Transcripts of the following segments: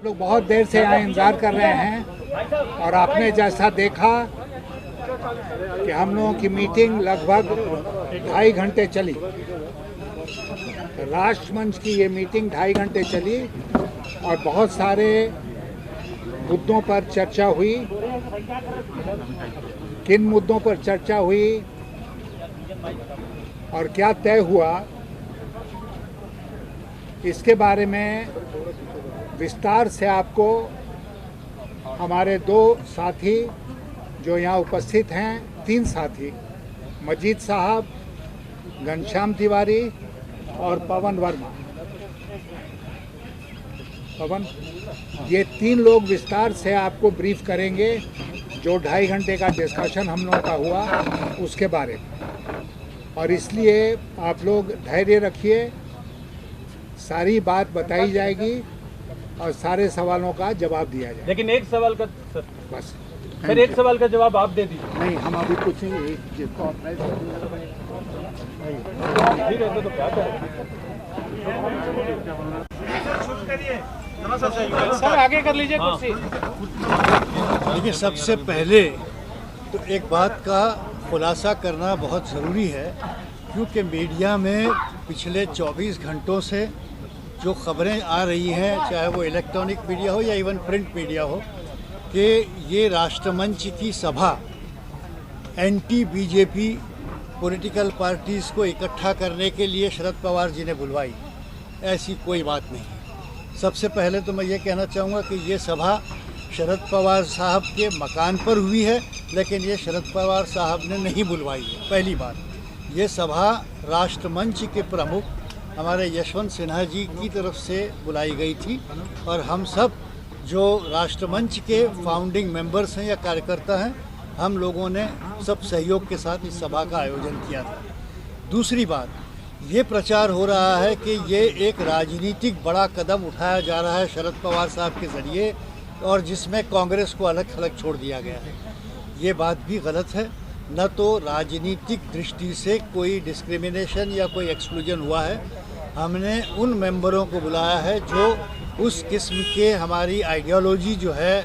लोग बहुत देर से यहाँ इंतज़ार कर रहे हैं और आपने जैसा देखा कि हम लोगों की मीटिंग लगभग 2.5 घंटे चली। राष्ट्रमंच की ये मीटिंग 2.5 घंटे चली और बहुत सारे मुद्दों पर चर्चा हुई। किन मुद्दों पर चर्चा हुई और क्या तय हुआ, इसके बारे में विस्तार से आपको हमारे 2 साथी जो यहाँ उपस्थित हैं, 3 साथी, मजीद साहब, घनश्याम तिवारी और पवन वर्मा, ये 3 लोग विस्तार से आपको ब्रीफ करेंगे जो 2.5 घंटे का डिस्कशन हम लोगों का हुआ उसके बारे में। और इसलिए आप लोग धैर्य रखिए, सारी बात बताई जाएगी और सारे सवालों का जवाब दिया जाएगा। लेकिन एक सवाल का सर, बस सर एक सवाल का जवाब आप दे दीजिए। नहीं, हम अभी पूछेंगे जिसको ठीक है तो क्या सर आगे कर लीजिए कुर्सी। देखिए, सबसे पहले तो एक बात का खुलासा करना बहुत ज़रूरी है, क्योंकि मीडिया में पिछले 24 घंटों से जो खबरें आ रही हैं, चाहे वो इलेक्ट्रॉनिक मीडिया हो या इवन प्रिंट मीडिया हो, कि ये राष्ट्रमंच की सभा एंटी बीजेपी पॉलिटिकल पार्टीज़ को इकट्ठा करने के लिए शरद पवार जी ने बुलवाई। ऐसी कोई बात नहीं है। सबसे पहले तो मैं ये कहना चाहूँगा कि ये सभा शरद पवार साहब के मकान पर हुई है, लेकिन ये शरद पवार साहब ने नहीं बुलवाई है। पहली बात, ये सभा राष्ट्रमंच के प्रमुख हमारे यशवंत सिन्हा जी की तरफ से बुलाई गई थी और हम सब जो राष्ट्रमंच के फाउंडिंग मेंबर्स हैं या कार्यकर्ता हैं, हम लोगों ने सब सहयोग के साथ इस सभा का आयोजन किया था। दूसरी बात, ये प्रचार हो रहा है कि ये एक राजनीतिक बड़ा कदम उठाया जा रहा है शरद पवार साहब के ज़रिए और जिसमें कांग्रेस को अलग थलग छोड़ दिया गया है। ये बात भी गलत है। न तो राजनीतिक दृष्टि से कोई डिस्क्रिमिनेशन या कोई एक्सक्लूजन हुआ है। हमने उन मेंबरों को बुलाया है जो उस किस्म के हमारी आइडियोलॉजी जो है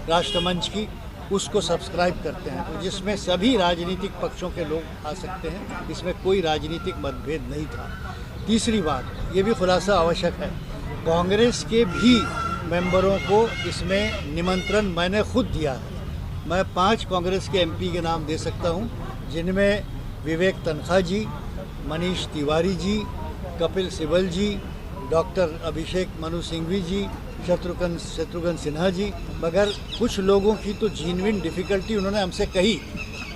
राष्ट्रमंच की, उसको सब्सक्राइब करते हैं, तो जिसमें सभी राजनीतिक पक्षों के लोग आ सकते हैं। इसमें कोई राजनीतिक मतभेद नहीं था। तीसरी बात, ये भी खुलासा आवश्यक है, कांग्रेस के भी मेंबरों को इसमें निमंत्रण मैंने खुद दिया है। मैं 5 कांग्रेस के एमपी के नाम दे सकता हूं, जिनमें विवेक तनखा जी, मनीष तिवारी जी, कपिल सिब्बल जी, डॉक्टर अभिषेक मनु सिंघवी जी, शत्रुघ्न सिन्हा जी। मगर कुछ लोगों की तो जेन्युइन डिफ़िकल्टी उन्होंने हमसे कही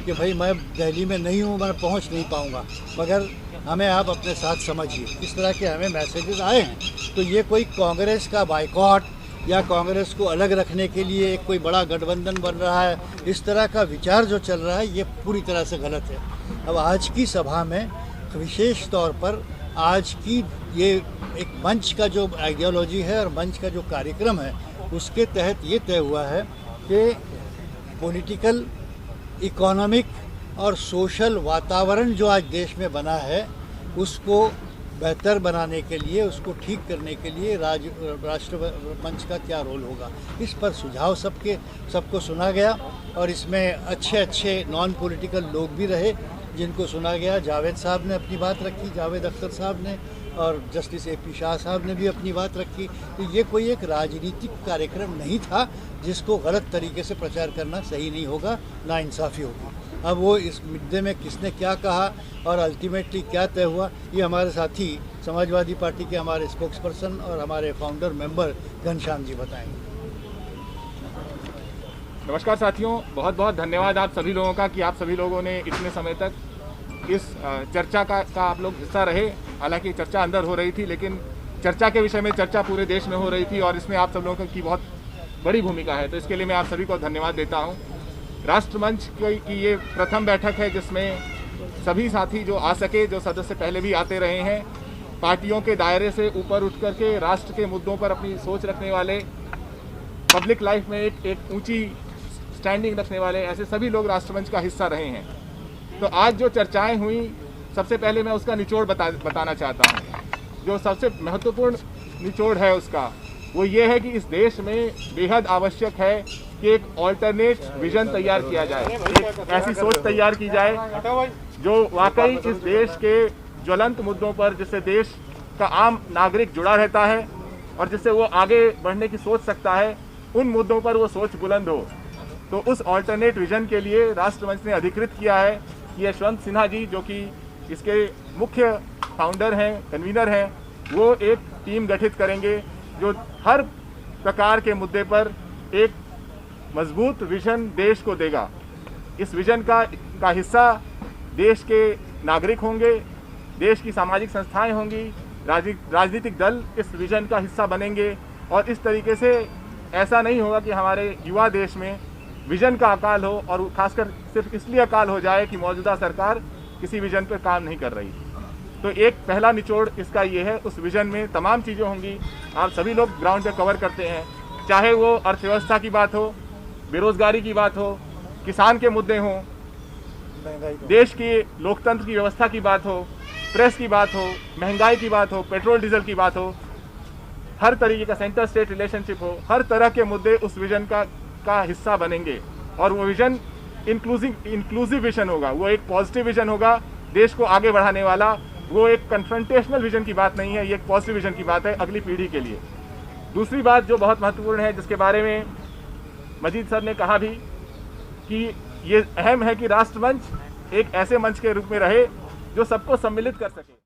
कि भाई मैं दिल्ली में नहीं हूँ, मैं पहुँच नहीं पाऊँगा, मगर हमें आप अपने साथ समझिए। इस तरह के हमें मैसेजेस आए हैं। तो ये कोई कांग्रेस का बाइकॉट या कांग्रेस को अलग रखने के लिए एक कोई बड़ा गठबंधन बन रहा है, इस तरह का विचार जो चल रहा है, ये पूरी तरह से गलत है। अब आज की सभा में विशेष तौर पर आज की ये एक मंच का जो आइडियोलॉजी है और मंच का जो कार्यक्रम है, उसके तहत ये तय हुआ है कि पॉलिटिकल, इकोनॉमिक और सोशल वातावरण जो आज देश में बना है, उसको बेहतर बनाने के लिए, उसको ठीक करने के लिए राष्ट्रमंच का क्या रोल होगा, इस पर सुझाव सबको सुना गया। और इसमें अच्छे नॉन पॉलिटिकल लोग भी रहे जिनको सुना गया। जावेद साहब ने अपनी बात रखी, जावेद अख्तर साहब ने, और जस्टिस AP शाह साहब ने भी अपनी बात रखी। तो ये कोई एक राजनीतिक कार्यक्रम नहीं था जिसको गलत तरीके से प्रचार करना सही नहीं होगा, नाइंसाफ़ी होगी। अब वो इस मुद्दे में किसने क्या कहा और अल्टीमेटली क्या तय हुआ, ये हमारे साथी समाजवादी पार्टी के हमारे स्पोक्सपर्सन और हमारे फाउंडर मेंबर घनश्याम जी बताएंगे। नमस्कार साथियों, बहुत बहुत धन्यवाद आप सभी लोगों का कि आप सभी लोगों ने इतने समय तक इस चर्चा का आप लोग हिस्सा रहे। हालांकि चर्चा अंदर हो रही थी, लेकिन चर्चा के विषय में चर्चा पूरे देश में हो रही थी और इसमें आप सब लोगों की बहुत बड़ी भूमिका है। तो इसके लिए मैं आप सभी को धन्यवाद देता हूँ। राष्ट्रमंच की ये प्रथम बैठक है जिसमें सभी साथी जो आ सके, जो सदस्य पहले भी आते रहे हैं, पार्टियों के दायरे से ऊपर उठ करके राष्ट्र के मुद्दों पर अपनी सोच रखने वाले, पब्लिक लाइफ में एक ऊंची स्टैंडिंग रखने वाले, ऐसे सभी लोग राष्ट्रमंच का हिस्सा रहे हैं। तो आज जो चर्चाएं हुई, सबसे पहले मैं उसका निचोड़ बताना चाहता हूं। जो सबसे महत्वपूर्ण निचोड़ है उसका, वो ये है कि इस देश में बेहद आवश्यक है कि एक ऑल्टरनेट विजन तैयार किया जाए, एक ऐसी सोच तैयार की जाए जो वाकई इस देश के ज्वलंत मुद्दों पर, जिससे देश का आम नागरिक जुड़ा रहता है और जिससे वो आगे बढ़ने की सोच सकता है, उन मुद्दों पर वो सोच बुलंद हो। तो उस ऑल्टरनेट विजन के लिए राष्ट्रमंच ने अधिकृत किया है कि यशवंत सिन्हा जी, जो कि इसके मुख्य फाउंडर हैं, कन्वीनर हैं, वो एक टीम गठित करेंगे जो हर प्रकार के मुद्दे पर एक मजबूत विजन देश को देगा। इस विजन का हिस्सा देश के नागरिक होंगे, देश की सामाजिक संस्थाएं होंगी, राजनीतिक दल इस विजन का हिस्सा बनेंगे। और इस तरीके से ऐसा नहीं होगा कि हमारे युवा देश में विजन का अकाल हो, और खासकर सिर्फ इसलिए अकाल हो जाए कि मौजूदा सरकार किसी विजन पर काम नहीं कर रही। तो एक पहला निचोड़ इसका ये है, उस विजन में तमाम चीज़ें होंगी। आप सभी लोग ग्राउंड पे कवर करते हैं, चाहे वो अर्थव्यवस्था की बात हो, बेरोजगारी की बात हो, किसान के मुद्दे हों, देश की लोकतंत्र की व्यवस्था की बात हो, प्रेस की बात हो, महंगाई की बात हो, पेट्रोल डीजल की बात हो, हर तरीके का सेंटर स्टेट रिलेशनशिप हो, हर तरह के मुद्दे उस विजन का हिस्सा बनेंगे। और वो विजन इंक्लूसिव विजन होगा, वो एक पॉजिटिव विजन होगा, देश को आगे बढ़ाने वाला। वो एक कन्फ्रंटेशनल विजन की बात नहीं है, ये एक पॉजिटिव विजन की बात है अगली पीढ़ी के लिए। दूसरी बात जो बहुत महत्वपूर्ण है, जिसके बारे में मजीद सर ने कहा भी, कि ये अहम है कि राष्ट्रमंच एक ऐसे मंच के रूप में रहे जो सबको सम्मिलित कर सके।